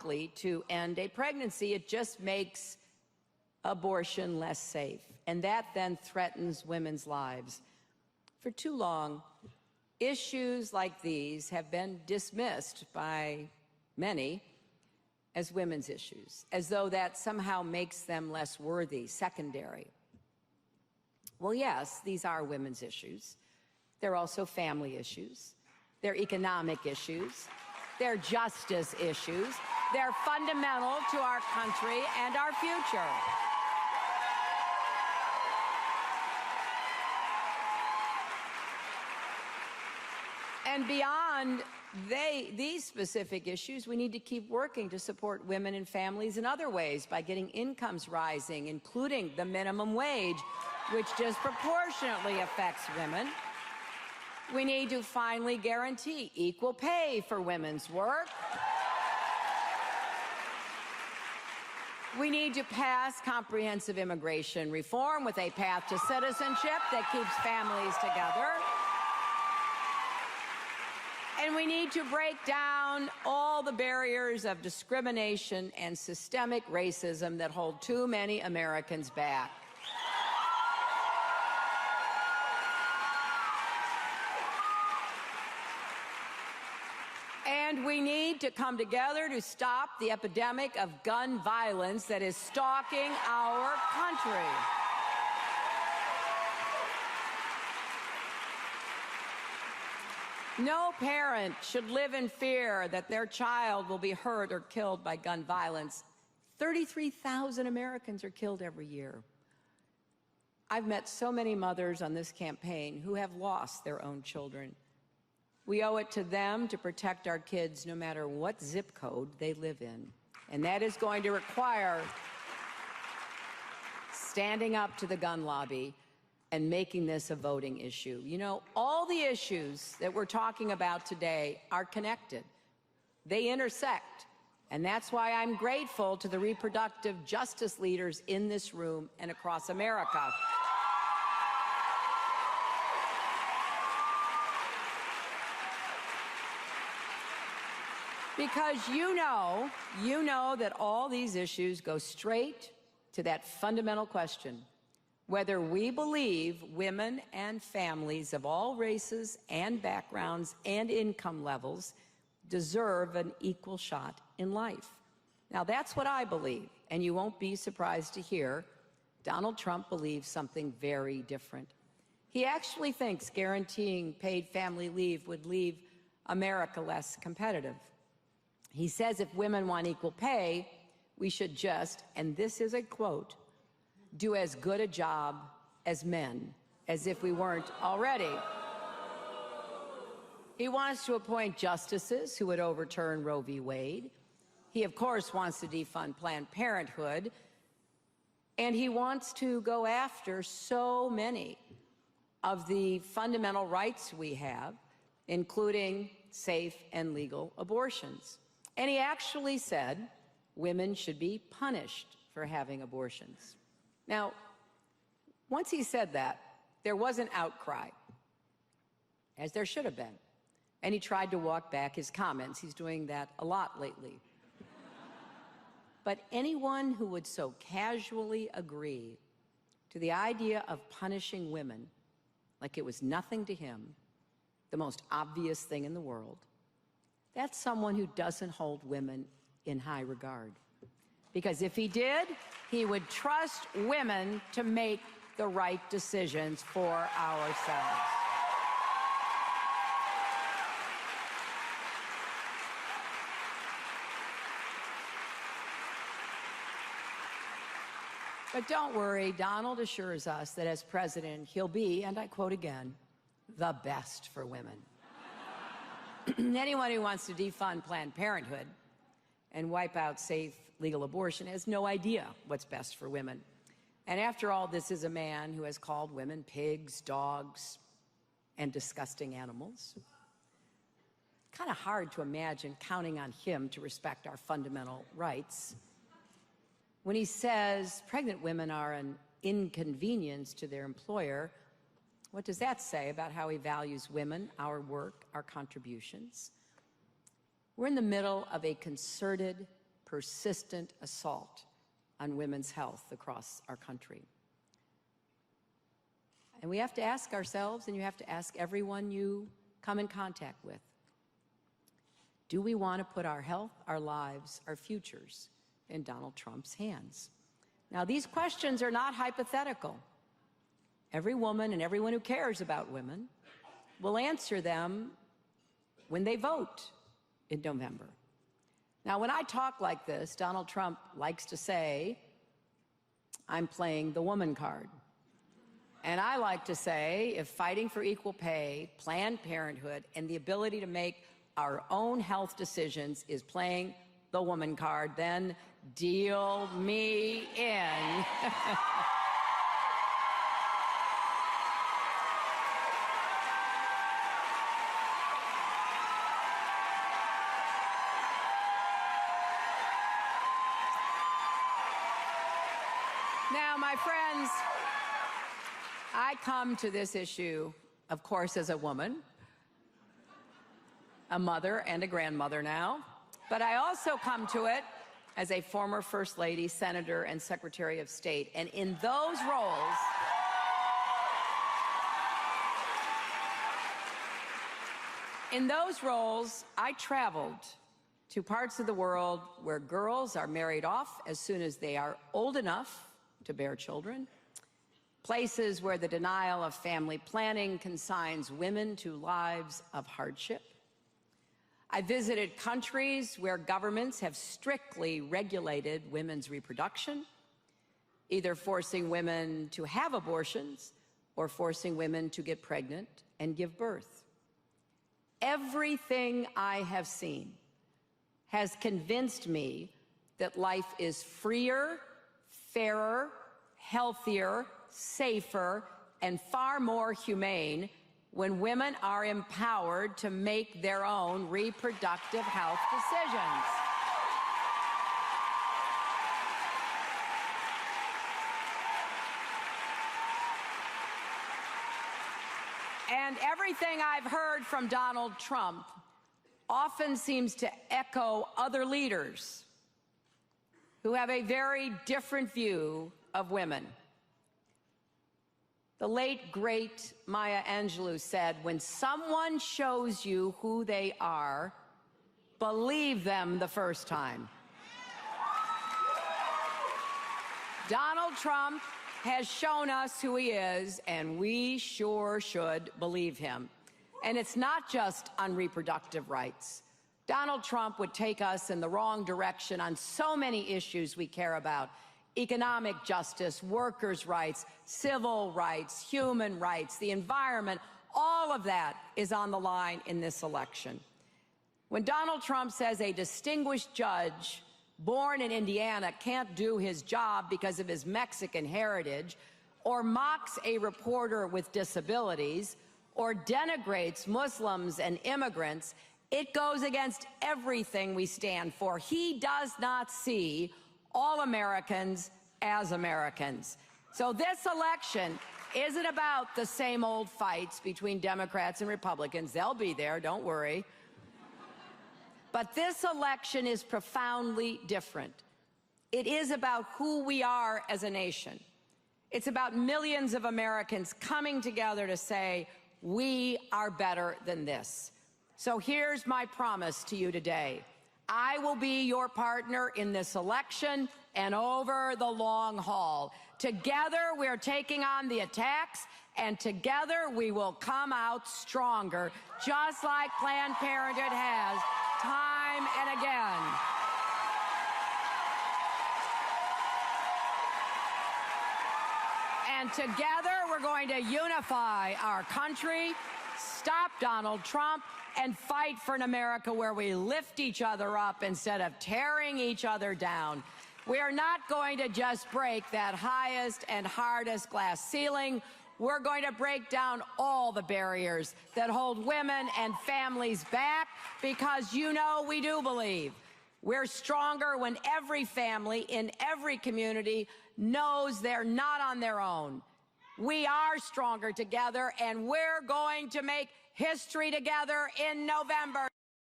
likely to end a pregnancy. It just makes abortion less safe, and that then threatens women's lives. For too long, issues like these have been dismissed by many as women's issues, as though that somehow makes them less worthy, secondary. Well, yes, these are women's issues. They're also family issues. They're economic issues. They're justice issues. They're fundamental to our country and our future. And beyond these specific issues, we need to keep working to support women and families in other ways by getting incomes rising, including the minimum wage, which disproportionately affects women. We need to finally guarantee equal pay for women's work. We need to pass comprehensive immigration reform with a path to citizenship that keeps families together. And we need to break down all the barriers of discrimination and systemic racism that hold too many Americans back. And we need to come together to stop the epidemic of gun violence that is stalking our country. No parent should live in fear that their child will be hurt or killed by gun violence. 33,000 Americans are killed every year. I've met so many mothers on this campaign who have lost their own children. We owe it to them to protect our kids no matter what zip code they live in. And that is going to require standing up to the gun lobby and making this a voting issue. You know, all the issues that we're talking about today are connected. They intersect. And that's why I'm grateful to the reproductive justice leaders in this room and across America. Because you know that all these issues go straight to that fundamental question: whether we believe women and families of all races and backgrounds and income levels deserve an equal shot in life. Now, that's what I believe, and you won't be surprised to hear Donald Trump believes something very different. He actually thinks guaranteeing paid family leave would leave America less competitive. He says if women want equal pay, we should just, and this is a quote, do as good a job as men, as if we weren't already. He wants to appoint justices who would overturn Roe v. Wade. He, of course, wants to defund Planned Parenthood. And he wants to go after so many of the fundamental rights we have, including safe and legal abortions. And he actually said women should be punished for having abortions. Now, once he said that, there was an outcry, as there should have been. And he tried to walk back his comments. He's doing that a lot lately. But anyone who would so casually agree to the idea of punishing women like it was nothing to him, the most obvious thing in the world, that's someone who doesn't hold women in high regard. Because if he did, he would trust women to make the right decisions for ourselves. But don't worry, Donald assures us that as president, he'll be, and I quote again, the best for women. Anyone who wants to defund Planned Parenthood and wipe out safe, legal abortion has no idea what's best for women. And after all, this is a man who has called women pigs, dogs, and disgusting animals. Kind of hard to imagine counting on him to respect our fundamental rights. When he says pregnant women are an inconvenience to their employer, what does that say about how he values women, our work, our contributions? We're in the middle of a concerted persistent assault on women's health across our country. And we have to ask ourselves, and you have to ask everyone you come in contact with, do we want to put our health, our lives, our futures in Donald Trump's hands? Now, these questions are not hypothetical. Every woman and everyone who cares about women will answer them when they vote in November. Now, when I talk like this, Donald Trump likes to say, I'm playing the woman card. And I like to say, if fighting for equal pay, Planned Parenthood, and the ability to make our own health decisions is playing the woman card, then deal me in. Now, my friends, I come to this issue, of course, as a woman, a mother and a grandmother now, but I also come to it as a former First Lady, Senator, and Secretary of State. And in those roles, I traveled to parts of the world where girls are married off as soon as they are old enough to bear children, places where the denial of family planning consigns women to lives of hardship. I visited countries where governments have strictly regulated women's reproduction, either forcing women to have abortions or forcing women to get pregnant and give birth. Everything I have seen has convinced me that life is freer, fairer, healthier, safer, and far more humane when women are empowered to make their own reproductive health decisions. And everything I've heard from Donald Trump often seems to echo other leaders who have a very different view of women. The late, great Maya Angelou said, when someone shows you who they are, believe them the first time. Donald Trump has shown us who he is, and we sure should believe him. And it's not just on reproductive rights. Donald Trump would take us in the wrong direction on so many issues we care about: economic justice, workers' rights, civil rights, human rights, the environment. All of that is on the line in this election. When Donald Trump says a distinguished judge born in Indiana can't do his job because of his Mexican heritage, or mocks a reporter with disabilities, or denigrates Muslims and immigrants, it goes against everything we stand for. He does not see all Americans as Americans. So this election isn't about the same old fights between Democrats and Republicans. They'll be there, don't worry. But this election is profoundly different. It is about who we are as a nation. It's about millions of Americans coming together to say, we are better than this. So here's my promise to you today. I will be your partner in this election and over the long haul. Together, we're taking on the attacks, and together we will come out stronger, just like Planned Parenthood has time and again. And together, we're going to unify our country, stop Donald Trump, and fight for an America where we lift each other up instead of tearing each other down. We are not going to just break that highest and hardest glass ceiling. We're going to break down all the barriers that hold women and families back, because you know we do believe we're stronger when every family in every community knows they're not on their own. We are stronger together, and we're going to make history together in November.